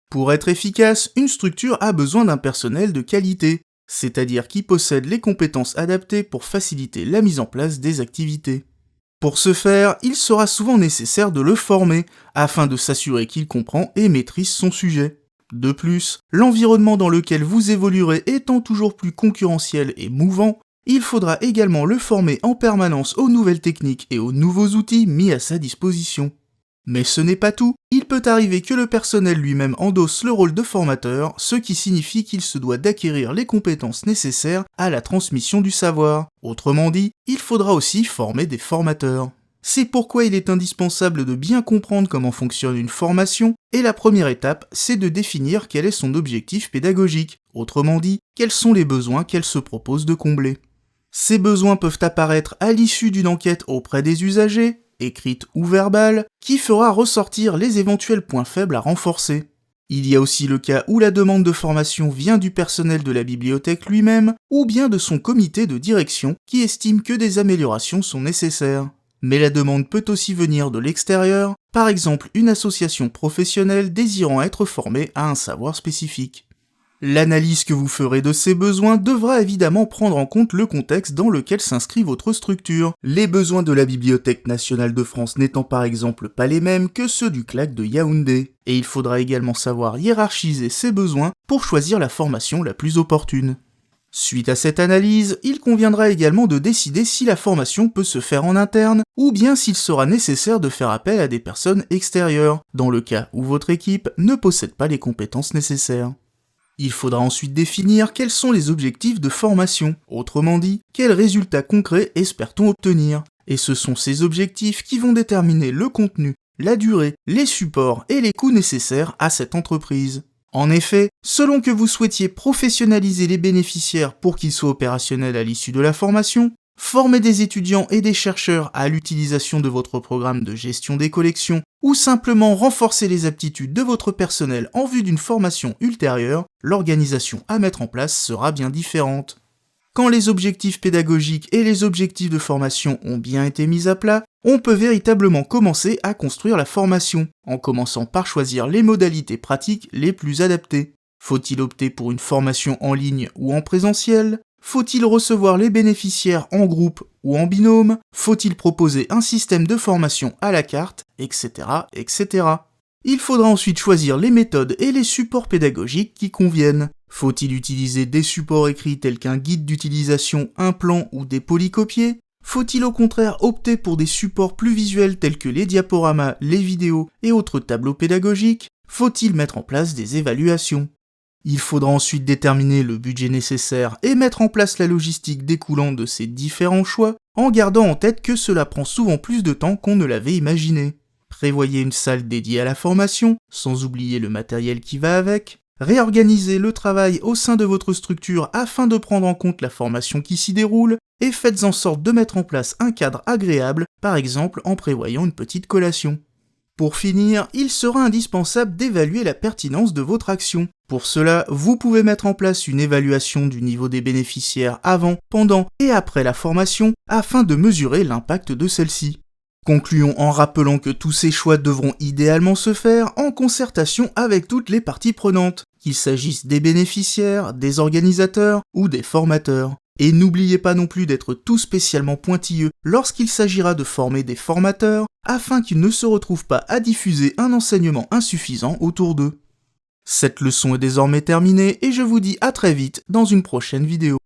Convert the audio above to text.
Pour être efficace, une structure a besoin d'un personnel de qualité, c'est-à-dire qui possède les compétences adaptées pour faciliter la mise en place des activités. Pour ce faire, il sera souvent nécessaire de le former, afin de s'assurer qu'il comprend et maîtrise son sujet. De plus, l'environnement dans lequel vous évoluerez étant toujours plus concurrentiel et mouvant, il faudra également le former en permanence aux nouvelles techniques et aux nouveaux outils mis à sa disposition. Mais ce n'est pas tout, il peut arriver que le personnel lui-même endosse le rôle de formateur, ce qui signifie qu'il se doit d'acquérir les compétences nécessaires à la transmission du savoir. Autrement dit, il faudra aussi former des formateurs. C'est pourquoi il est indispensable de bien comprendre comment fonctionne une formation, et la première étape, c'est de définir quel est son objectif pédagogique, autrement dit, quels sont les besoins qu'elle se propose de combler. Ces besoins peuvent apparaître à l'issue d'une enquête auprès des usagers, écrite ou verbale, qui fera ressortir les éventuels points faibles à renforcer. Il y a aussi le cas où la demande de formation vient du personnel de la bibliothèque lui-même, ou bien de son comité de direction qui estime que des améliorations sont nécessaires. Mais la demande peut aussi venir de l'extérieur, par exemple une association professionnelle désirant être formée à un savoir spécifique. L'analyse que vous ferez de ces besoins devra évidemment prendre en compte le contexte dans lequel s'inscrit votre structure, les besoins de la Bibliothèque nationale de France n'étant par exemple pas les mêmes que ceux du CLAC de Yaoundé, et il faudra également savoir hiérarchiser ces besoins pour choisir la formation la plus opportune. Suite à cette analyse, il conviendra également de décider si la formation peut se faire en interne, ou bien s'il sera nécessaire de faire appel à des personnes extérieures, dans le cas où votre équipe ne possède pas les compétences nécessaires. Il faudra ensuite définir quels sont les objectifs de formation, autrement dit, quels résultats concrets espère-t-on obtenir, et ce sont ces objectifs qui vont déterminer le contenu, la durée, les supports et les coûts nécessaires à cette entreprise. En effet, selon que vous souhaitiez professionnaliser les bénéficiaires pour qu'ils soient opérationnels à l'issue de la formation, former des étudiants et des chercheurs à l'utilisation de votre programme de gestion des collections, ou simplement renforcer les aptitudes de votre personnel en vue d'une formation ultérieure, l'organisation à mettre en place sera bien différente. Quand les objectifs pédagogiques et les objectifs de formation ont bien été mis à plat, on peut véritablement commencer à construire la formation, en commençant par choisir les modalités pratiques les plus adaptées. Faut-il opter pour une formation en ligne ou en présentiel ? Faut-il recevoir les bénéficiaires en groupe ou en binôme ? Faut-il proposer un système de formation à la carte, etc., etc. Il faudra ensuite choisir les méthodes et les supports pédagogiques qui conviennent. Faut-il utiliser des supports écrits tels qu'un guide d'utilisation, un plan ou des polycopiés ? Faut-il au contraire opter pour des supports plus visuels tels que les diaporamas, les vidéos et autres tableaux pédagogiques ? Faut-il mettre en place des évaluations ? Il faudra ensuite déterminer le budget nécessaire et mettre en place la logistique découlant de ces différents choix, en gardant en tête que cela prend souvent plus de temps qu'on ne l'avait imaginé. Prévoyez une salle dédiée à la formation, sans oublier le matériel qui va avec. Réorganisez le travail au sein de votre structure afin de prendre en compte la formation qui s'y déroule, et faites en sorte de mettre en place un cadre agréable, par exemple en prévoyant une petite collation. Pour finir, il sera indispensable d'évaluer la pertinence de votre action. Pour cela, vous pouvez mettre en place une évaluation du niveau des bénéficiaires avant, pendant et après la formation afin de mesurer l'impact de celle-ci. Concluons en rappelant que tous ces choix devront idéalement se faire en concertation avec toutes les parties prenantes, qu'il s'agisse des bénéficiaires, des organisateurs ou des formateurs. Et n'oubliez pas non plus d'être tout spécialement pointilleux lorsqu'il s'agira de former des formateurs, afin qu'ils ne se retrouvent pas à diffuser un enseignement insuffisant autour d'eux. Cette leçon est désormais terminée et je vous dis à très vite dans une prochaine vidéo.